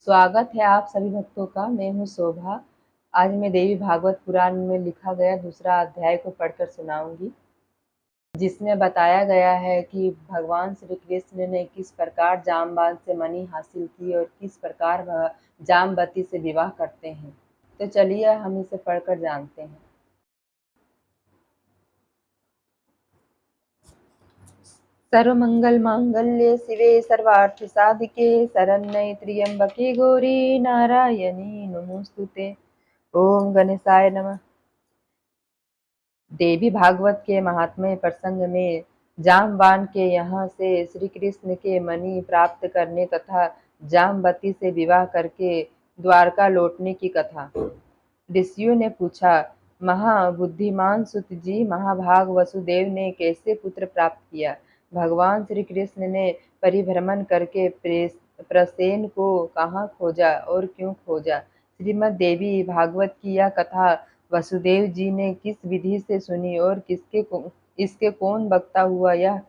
स्वागत है आप सभी भक्तों का। मैं हूँ शोभा। आज मैं देवी भागवत पुराण में लिखा गया दूसरा अध्याय को पढ़कर सुनाऊंगी, जिसमें बताया गया है कि भगवान श्री कृष्ण ने किस प्रकार जामवान से मणि हासिल की और किस प्रकार वह जामवती से विवाह करते हैं। तो चलिए हम इसे पढ़कर जानते हैं। सर्वमंगल मांगल्ये शिवे सर्वार्थ साधिके शरण्ये त्र्यंबके गौरी नारायणी नमोस्तुते। ओम गणेशाय नमः। देवी भागवत के महात्म्य प्रसंग में जामवान के यहाँ से श्री कृष्ण के मणि प्राप्त करने तथा जामवती से विवाह करके द्वारका लौटने की कथा। ऋषियों ने पूछा, महाबुद्धिमान सुत जी, महाभाग वसुदेव ने कैसे पुत्र प्राप्त किया? भगवान श्री कृष्ण ने परिभ्रमण करके प्रसेन को कहाँ खोजा और क्यों खोजा? श्रीमद् देवी भागवत की यह कथा वसुदेव जी ने किस विधि से सुनी और इसके कौन वक्ता हुआ, यह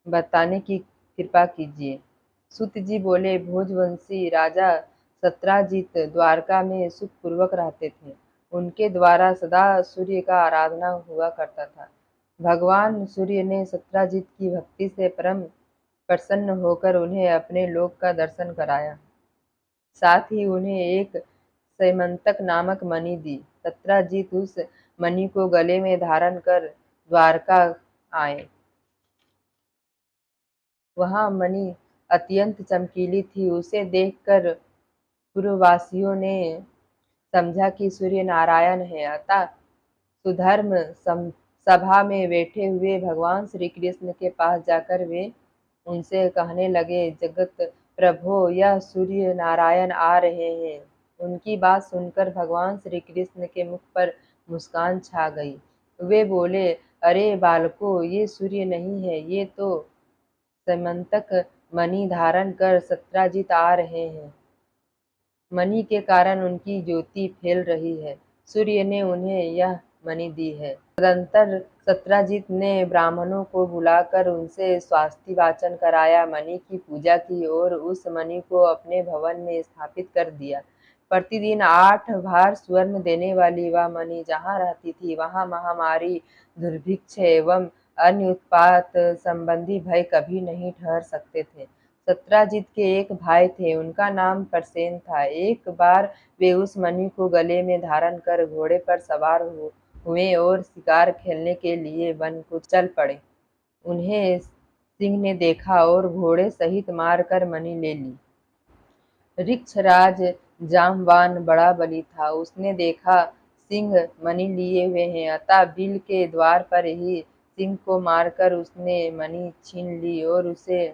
बताने की कृपा कीजिए। सुत जी बोले, भोजवंशी राजा सत्राजित द्वारका में सुखपूर्वक रहते थे। उनके द्वारा सदा सूर्य का आराधना हुआ करता था। भगवान सूर्य ने सत्राजित की भक्ति से परम प्रसन्न होकर उन्हें अपने लोक का दर्शन कराया। साथ ही उन्हें एक सैमंतक नामक मणि दी। सत्राजित उस मणि को गले में धारण कर द्वारका आए। वह मणि अत्यंत चमकीली थी। उसे देखकर पुरवासियों ने समझा कि सूर्य नारायण है। अतः सुधर्म सभा में बैठे हुए भगवान श्री कृष्ण के पास जाकर वे उनसे कहने लगे, जगत प्रभो, यह सूर्य नारायण आ रहे हैं। उनकी बात सुनकर भगवान श्री कृष्ण के मुख पर मुस्कान छा गई। वे बोले, अरे बालको, ये सूर्य नहीं है, ये तो समंतक मणि धारण कर सत्राजित आ रहे हैं। मणि के कारण उनकी ज्योति फैल रही है। सूर्य ने उन्हें यह मणि दी है। तदंतर सत्राजित ने ब्राह्मणों को बुलाकर उनसे स्वास्थ्य वाचन कराया, मणि की पूजा की और उस मणि को अपने भवन में स्थापित कर दिया। प्रतिदिन 8 भार स्वर्ण देने वाली वह मणि जहाँ रहती थी, वहाँ महामारी, दुर्भिक्ष एवं अन्य उत्पात संबंधी भय कभी नहीं ठहर सकते थे। सत्राजित के एक भाई थे, उनका नाम प्रसेन था। एक बार वे उस मणि को गले में धारण कर घोड़े पर सवार हुए और शिकार खेलने के लिए वन को चल पड़े। उन्हें सिंह ने देखा और घोड़े सहित मारकर मणि ले ली। ऋक्षराज जामवान बड़ा बली था। उसने देखा सिंह मणि लिए हुए हैं, अतः बिल के द्वार पर ही सिंह को मारकर उसने मणि छीन ली और उसे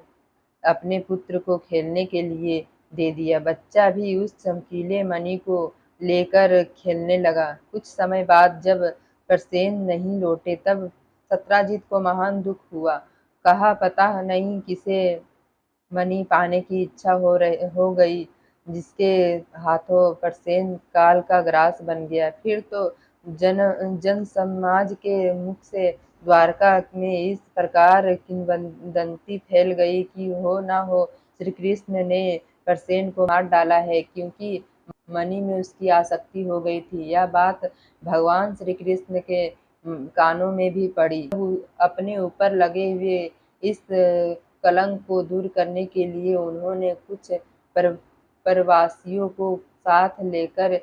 अपने पुत्र को खेलने के लिए दे दिया। बच्चा भी उस चमकीले मणि को लेकर खेलने लगा। कुछ समय बाद जब प्रसेन नहीं लौटे, तब सत्राजित को महान दुख हुआ। कहा, पता नहीं किसे मणि पाने की इच्छा हो गई, जिसके हाथों प्रसेन काल का ग्रास बन गया। फिर तो जन समाज के मुख से द्वारका में इस प्रकार किंवदंती फैल गई कि हो न हो श्री कृष्ण ने प्रसेन को मार डाला है, क्योंकि मणि में उसकी आसक्ति हो गई थी। यह बात भगवान श्री कृष्ण के कानों में भी पड़ी। अपने ऊपर लगे हुए इस कलंक को दूर करने के लिए उन्होंने कुछ प्रवासियों को साथ लेकर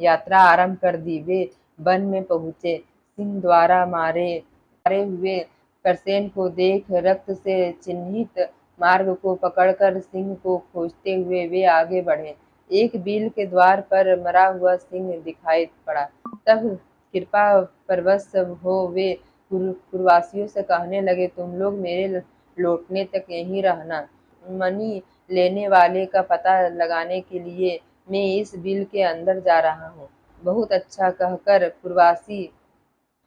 यात्रा आरंभ कर दी। वे वन में पहुंचे। सिंह द्वारा मारे हुए प्रसेन को देख रक्त से चिन्हित मार्ग को पकड़कर सिंह को खोजते हुए वे आगे बढ़े। एक बील के द्वार पर मरा हुआ सिंह दिखाई पड़ा। तब कृपा परवश हो वे पुरवासियों से कहने लगे, तुम लोग मेरे लौटने तक यहीं रहना। मणि लेने वाले का पता लगाने के लिए मैं इस बिल के अंदर जा रहा हूँ। बहुत अच्छा कहकर पुरवासी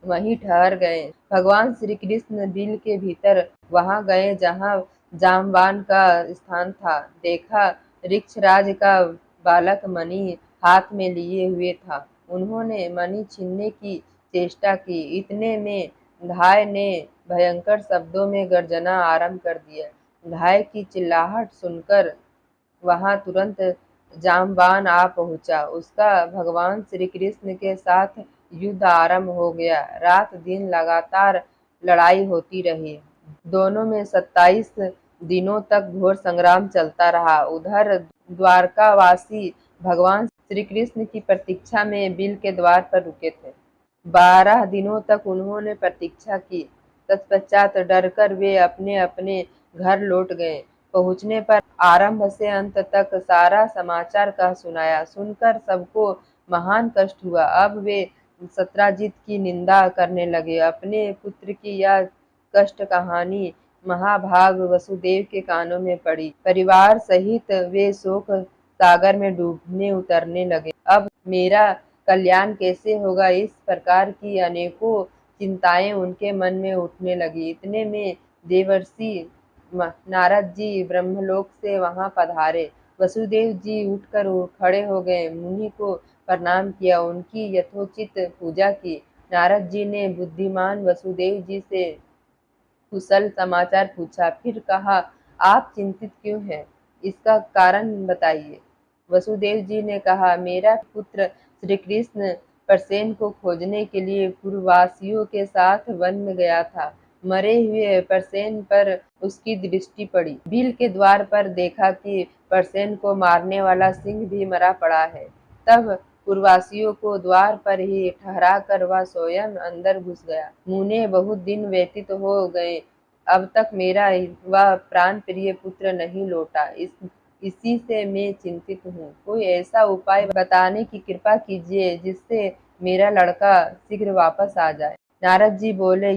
वहीं ठहर गए। भगवान श्री कृष्ण बिल के भीतर वहां गए जहां जामवान का स्थान था। देखा, ऋक्षराज का बालक मणि हाथ में लिए हुए था। उन्होंने मणि छीनने की चेष्टा की। इतने में धाय ने भयंकर शब्दों में गर्जना आरंभ कर दिया। धाय की चिल्लाहट सुनकर वहां तुरंत जामवान आ पहुंचा। उसका भगवान श्री कृष्ण के साथ युद्ध आरंभ हो गया। रात दिन लगातार लड़ाई होती रही। दोनों में 27 दिनों तक घोर संग्राम चलता रहा। उधर द्वारकावासी भगवान श्री कृष्ण की प्रतीक्षा में बिल के द्वार पर रुके थे। 12 दिनों तक उन्होंने प्रतीक्षा की। तत्पश्चात डरकर वे अपने अपने घर लौट गए। पहुंचने पर आरंभ से अंत तक सारा समाचार कह सुनाया। सुनकर सबको महान कष्ट हुआ। अब वे सत्राजित की निंदा करने लगे। अपने पुत्र की यह कष्ट कहानी महाभाग वसुदेव के कानों में पड़ी। परिवार सहित वे शोक सागर में डूबने उतरने लगे। अब मेरा कल्याण कैसे होगा, इस प्रकार की अनेकों चिंताएं उनके मन में उठने लगी। इतने में देवर्षि नारद जी ब्रह्मलोक से वहां पधारे। वसुदेव जी उठकर खड़े हो गए। मुनि को प्रणाम किया, उनकी यथोचित पूजा की। नारद जी ने बुद्धिमान वसुदेव जी से कुशल समाचार पूछा, फिर कहा, आप चिंतित क्यों हैं? इसका कारण बताइए। वसुदेव जी ने कहा, मेरा पुत्र श्री कृष्ण प्रसेन को खोजने के लिए पूर्ववासियों के साथ वन में गया था। मरे हुए प्रसेन पर उसकी दृष्टि पड़ी। भील के द्वार पर देखा कि प्रसेन को मारने वाला सिंह भी मरा पड़ा है। तब पूर्ववासियों को द्वार पर ही ठहरा कर वह स्वयं अंदर घुस गया। मुझे बहुत दिन व्यतीत हो गए, अब तक मेरा वह प्राण प्रिय पुत्र नहीं लौटा। इसी से मैं चिंतित हूँ। कोई ऐसा उपाय बताने की कृपा कीजिए जिससे मेरा लड़का शीघ्र वापस आ जाए। नारद जी बोले,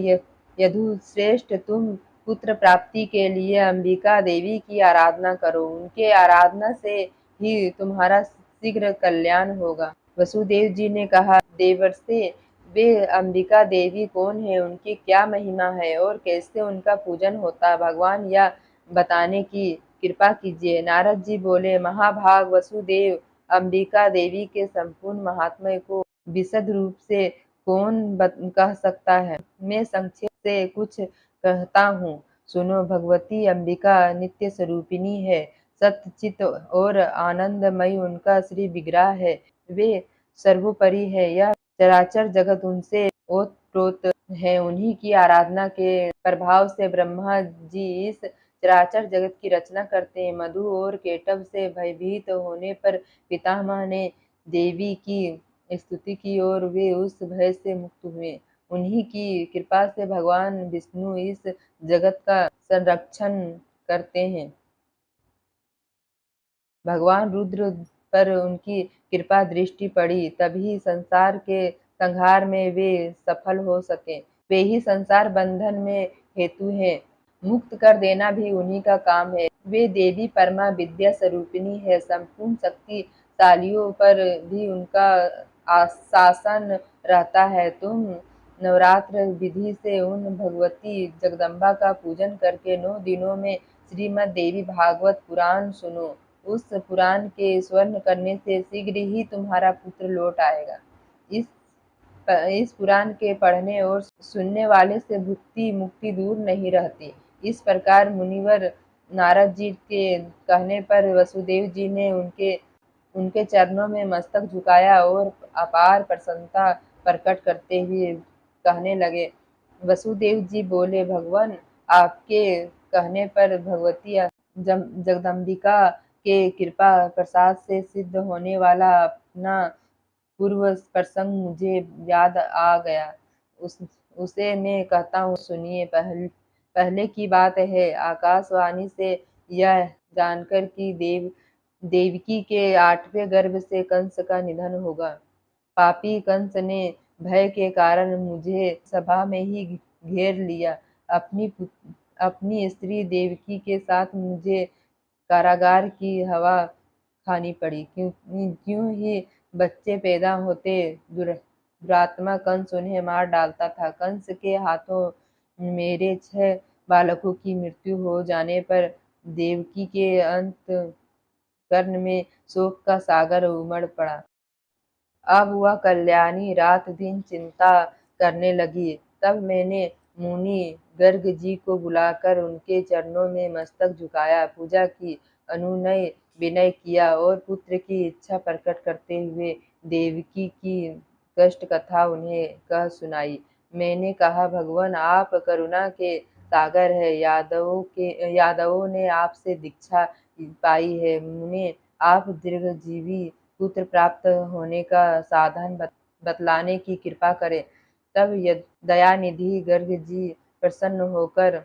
यदु श्रेष्ठ, तुम पुत्र प्राप्ति के लिए अंबिका देवी की आराधना करो। उनके आराधना से ही तुम्हारा शीघ्र कल्याण होगा। वसुदेव जी ने कहा, देवर्षि, वे अंबिका देवी कौन है, उनकी क्या महिमा है और कैसे उनका पूजन होता है, भगवान यह बताने की कृपा कीजिए। नारद जी बोले, महाभाग वसुदेव, अंबिका देवी के संपूर्ण महात्म्य को विशद रूप से कौन कह सकता है। मैं संक्षेप से कुछ कहता हूँ, सुनो। भगवती अंबिका नित्य स्वरूपिणी है, सत्यचित और आनंदमयी उनका श्री विग्रह है। वे सर्वोपरि है, यह चराचर जगत उनसे ओतप्रोत है। उन्हीं की आराधना के प्रभाव से ब्रह्मा जी इस चराचर जगत की रचना करते हैं। मधु और केटव से भयभीत होने पर पितामह ने देवी की स्तुति की और वे उस भय से मुक्त हुए। उन्हीं की कृपा से भगवान विष्णु इस जगत का संरक्षण करते हैं। भगवान रुद्र पर उनकी कृपा दृष्टि पड़ी, तभी संसार के संहार में वे सफल हो सके। वे ही संसार बंधन में हेतु हैं, मुक्त कर देना भी उन्हीं का काम है। वे देवी परमा विद्या स्वरूपिणी है, संपूर्ण शक्तिशालियों पर भी उनका शासन रहता है। तुम नवरात्र विधि से उन भगवती जगदम्बा का पूजन करके 9 दिनों में श्रीमद् देवी भागवत पुराण सुनो। उस पुराण के स्वर्ण करने से शीघ्र ही तुम्हारा पुत्र लौट आएगा। इस इस पुराण के पढ़ने और सुनने वाले से भुक्ति मुक्ति दूर नहीं रहती। इस प्रकार मुनिवर नारद जी के कहने पर वसुदेव जी ने उनके उनके चरणों में मस्तक झुकाया और अपार प्रसन्नता प्रकट करते हुए कहने लगे। वसुदेव जी बोले, भगवान, आपके कहने पर भगवती जगदम्बिका के कृपा प्रसाद से सिद्ध होने वाला अपना पूर्व प्रसंग मुझे याद आ गया। उस उसे मैं कहता हूँ, सुनिए। पहले की बात है, आकाशवाणी से यह जानकर कि देवकी के 8वें गर्भ से कंस का निधन होगा। पापी कंस ने भय के कारण मुझे सभा में ही घेर लिया। अपनी स्त्री देवकी के साथ मुझे कारागार की हवा खानी पड़ी। क्यों ही बच्चे पैदा होते दुरात्मा कंस उन्हें मार डालता था। कंस के हाथों मेरे 6 बालकों की मृत्यु हो जाने पर देवकी के कर्ण में शोक का सागर उमड़ पड़ा। अब वह कल्याणी रात दिन चिंता करने लगी। तब मैंने मुनि गर्ग जी को बुलाकर उनके चरणों में मस्तक झुकाया, पूजा की, अनुनय विनय किया और पुत्र की इच्छा प्रकट करते हुए देवकी की कष्ट कथा उन्हें कह सुनाई। मैंने कहा, भगवान आप करुणा के सागर है, यादवों ने आपसे दीक्षा पाई है, उन्हें आप दीर्घजीवी पुत्र प्राप्त होने का साधन बतलाने की कृपा करें। तब दयानिधि गर्ग जी प्रसन्न होकर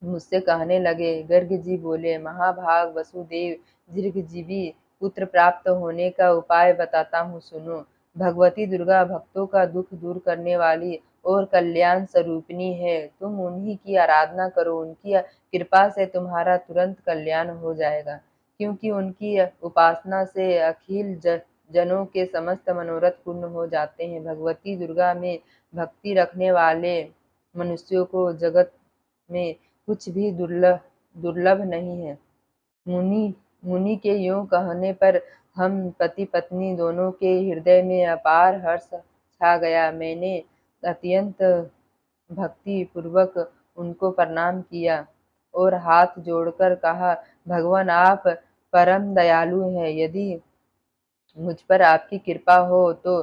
मुझसे कहने लगे। गर्ग जी बोले, महाभाग वसुदेव, दीर्घजीवी पुत्र प्राप्त होने का उपाय बताता हूँ, सुनो। भगवती दुर्गा भक्तों का दुख दूर करने वाली और कल्याण स्वरूपिणी है। तुम उन्हीं की आराधना करो, उनकी कृपा से तुम्हारा तुरंत कल्याण हो जाएगा, क्योंकि उनकी उपासना से अखिल जनों के समस्त मनोरथ पूर्ण हो जाते हैं। भगवती दुर्गा में भक्ति रखने वाले मनुष्यों को जगत में कुछ भी दुर्लभ नहीं है। मुनि मुनि के यूं कहने पर हम पति पत्नी दोनों के हृदय में अपार हर्ष छा गया। मैंने अत्यंत भक्ति पूर्वक उनको प्रणाम किया और हाथ जोड़कर कहा, भगवान आप परम दयालु हैं, यदि मुझ पर आपकी कृपा हो तो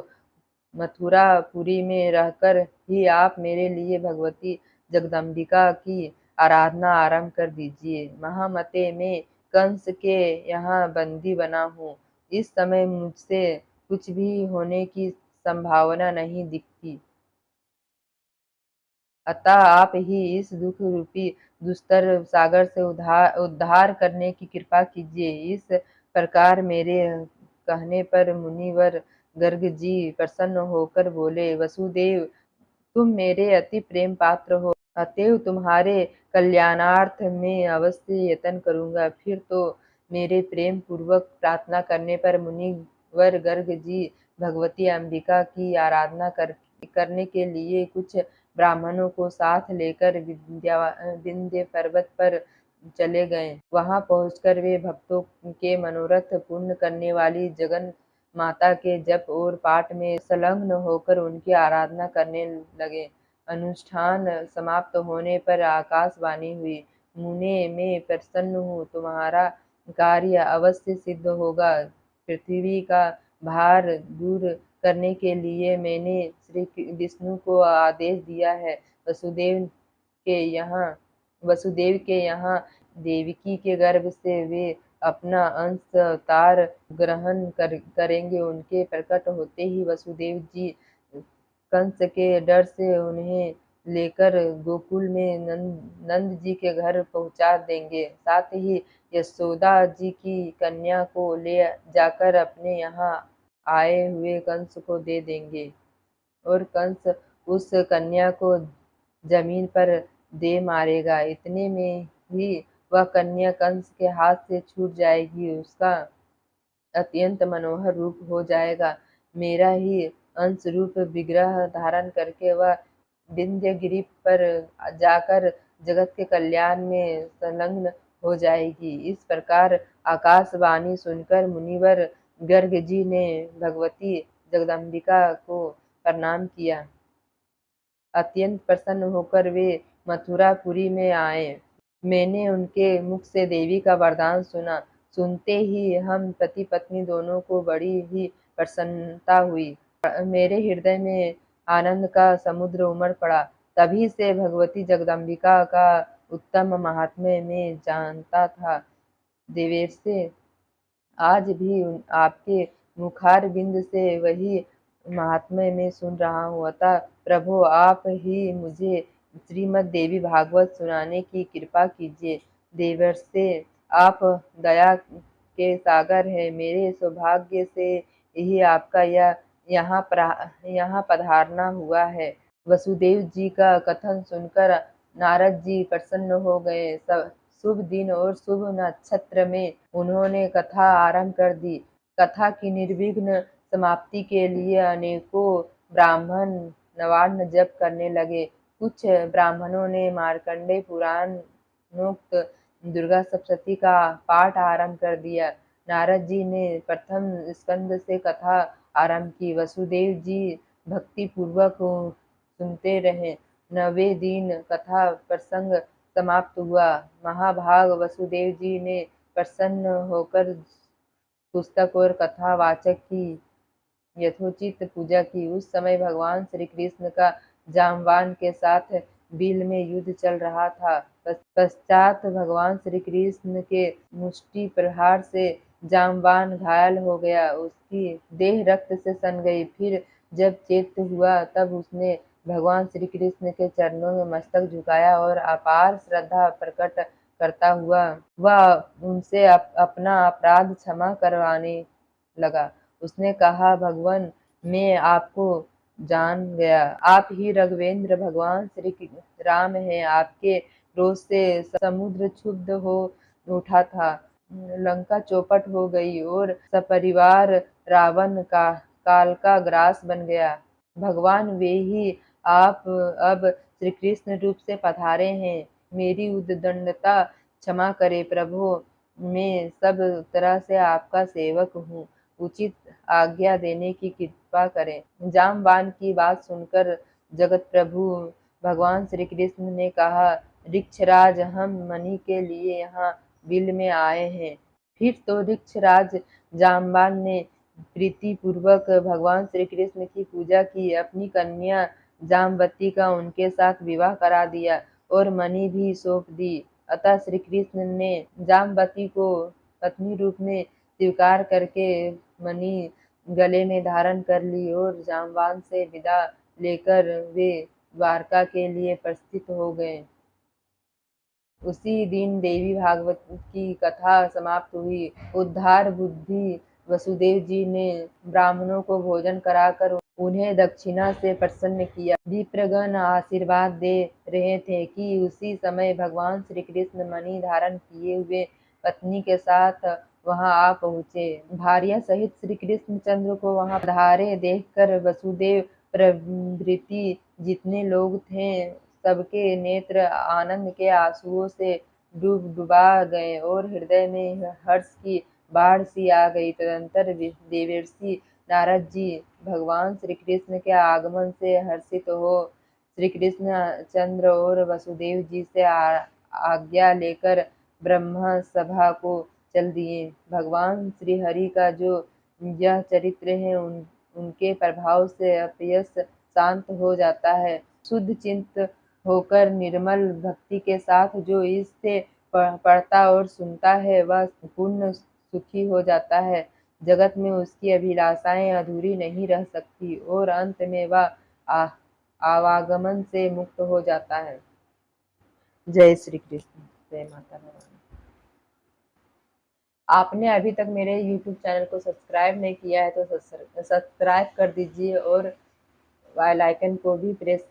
मथुरापुरी में रहकर ही आप मेरे लिए भगवती जगदम्बिका की आराधना आरंभ कर दीजिए। महामते मैं कंस के यहाँ बंदी बना हूँ। इस समय मुझसे कुछ भी होने की संभावना नहीं दिखती, अतः आप ही इस दुख रूपी दुस्तर सागर से उद्धार करने की कृपा कीजिए। इस प्रकार मेरे कहने पर मुनिवर गर्ग जी प्रसन्न होकर बोले, वसुदेव तुम मेरे अति प्रेम पात्र हो, अतएव तुम्हारे कल्याणार्थ मैं अवश्य यत्न करूंगा। फिर तो मेरे प्रेम पूर्वक प्रार्थना करने पर मुनिवर गर्ग जी भगवती अंबिका की आराधना करने के लिए कुछ ब्राह्मणों को साथ लेकर विंध्य पर्वत पर चले गए। वहां पहुंचकर वे भक्तों के मनोरथ पूर्ण करने वाली जगन माता के जप और पाठ में संलग्न होकर उनकी आराधना करने लगे। अनुष्ठान समाप्त होने पर आकाशवाणी हुई, मुने मैं प्रसन्न हूँ, तुम्हारा कार्य अवश्य सिद्ध होगा। पृथ्वी का भार दूर करने के लिए मैंने श्री विष्णु को आदेश दिया है। के यहाँ वसुदेव के यहाँ देवकी के गर्भ से वे अपना अंश अवतार ग्रहण करेंगे। उनके प्रकट होते ही वसुदेव जी कंस के डर से उन्हें लेकर गोकुल में नंद जी के घर पहुंचा देंगे। साथ ही यशोदा जी की कन्या को ले जाकर अपने यहाँ आए हुए कंस को दे देंगे और कंस उस कन्या को जमीन पर दे मारेगा। इतने में ही वह कन्या कंस के हाथ से छूट जाएगी, उसका अत्यंत मनोहर रूप हो जाएगा। मेरा ही अंश रूप विग्रह धारण करके वह विंध्यगिरि पर जाकर जगत के कल्याण में संलग्न हो जाएगी। इस प्रकार आकाशवाणी सुनकर मुनिवर गर्ग जी ने भगवती जगदम्बिका को प्रणाम किया। अत्यंत प्रसन्न होकर वे मथुरापुरी में आए। मैंने उनके मुख से देवी का वरदान सुना। सुनते ही हम पति पत्नी दोनों को बड़ी ही प्रसन्नता हुई। मेरे हृदय में आनंद का समुद्र उमड़ पड़ा। तभी से भगवती जगदम्बिका का उत्तम महात्म्य में जानता था। देवेश आज भी आपके मुखारविंद से वही महात्म्य में सुन रहा हूँ, अतः प्रभु आप ही मुझे श्रीमद् देवी भागवत सुनाने की कृपा कीजिए। देवर्षे आप दया के सागर हैं, मेरे सौभाग्य से ही आपका यहाँ पधारना हुआ है। वसुदेव जी का कथन सुनकर नारद जी प्रसन्न हो गए। शुभ दिन और शुभ नक्षत्र में उन्होंने कथा आरंभ कर दी। कथा की निर्विघ्न समाप्ति के लिए अनेकों ब्राह्मण नवान्न जप करने लगे। कुछ ब्राह्मणों ने मार्कंडेय पुराणोक्त दुर्गा सप्तशती का पाठ आरंभ कर दिया। नारद जी ने प्रथम स्कंद से कथा आरंभ की। वसुदेव जी भक्ति पूर्वक सुनते रहे। 9वें दिन कथा प्रसंग समाप्त हुआ। महाभाग वसुदेव जी ने प्रसन्न होकर पुस्तक और कथावाचक की यथोचित पूजा की। उस समय भगवान श्री कृष्ण का जाम्बान के साथ बिल में युद्ध चल रहा था। पश्चात भगवान श्री कृष्ण के मुष्टि प्रहार से जाम्बान घायल हो गया, उसकी देह रक्त से सन गई। फिर जब चेत हुआ तब उसने भगवान श्री कृष्ण के चरणों में मस्तक झुकाया और अपार श्रद्धा प्रकट करता हुआ वह उनसे अपना अपराध क्षमा करवाने लगा। उसने कहा, भगवान, मैं आपको जान गया, आप ही राघवेंद्र भगवान श्री राम हैं। आपके क्रोध से समुद्र क्षुब्ध हो उठा था, लंका चौपट हो गई और सपरिवार रावण का काल का ग्रास बन गया। भगवान वे ही आप अब श्री कृष्ण रूप से पधारे हैं, मेरी उद्दंडता क्षमा करे प्रभु, मैं सब तरह से आपका सेवक हूँ, उचित आज्ञा देने की कृपा करें। जामवान की बात सुनकर जगत प्रभु भगवान श्री कृष्ण ने कहा, ऋक्षराज, हम मणि के लिए यहाँ बिल में आए हैं। फिर तो ऋक्षराज जामवान ने प्रीति पूर्वक भगवान श्री कृष्ण की पूजा की, अपनी कन्या जामवती का उनके साथ विवाह करा दिया और मणि भी सौंप दी। अतः श्री कृष्ण ने जामवती को पत्नी रूप में स्वीकार करके मणि गले में धारण कर ली और जामवान से विदा लेकर वे द्वारका के लिए प्रस्थित हो गए। उसी दिन देवी भागवत की कथा समाप्त हुई। उद्धार बुद्धि वसुदेव जी ने ब्राह्मणों को भोजन कराकर उन्हें दक्षिणा से प्रसन्न किया। विप्रगण आशीर्वाद दे रहे थे कि उसी समय भगवान श्री कृष्ण मणि धारण किए हुए पत्नी के साथ वहां आ पहुँचे। भार्या सहित श्री कृष्ण चंद्र को वहां पधारे देखकर वसुदेव प्रभृति जितने लोग थे सबके नेत्र आनंद के आंसुओं से डूबा गए और हृदय में हर्ष की बाढ़ सी आ गई। तदंतर देवर्षि नारद जी भगवान श्री कृष्ण के आगमन से हर्षित हो श्री कृष्ण चंद्र और वसुदेव जी से आज्ञा लेकर ब्रह्म सभा को चल दिए। भगवान श्री हरि का जो यह चरित्र है उनके प्रभाव से अपयश शांत हो जाता है। शुद्ध चिंत होकर निर्मल भक्ति के साथ जो इससे पढ़ता और सुनता है वह पूर्ण सुखी हो जाता है। जगत में उसकी अभिलाषाएं अधूरी नहीं रह सकती और अंत में वह आवागमन से मुक्त हो जाता है। जय श्री कृष्ण। जय माता रानी। आपने अभी तक मेरे YouTube चैनल को सब्सक्राइब नहीं किया है तो सब्सक्राइब कर दीजिए और बेल आइकन को भी प्रेस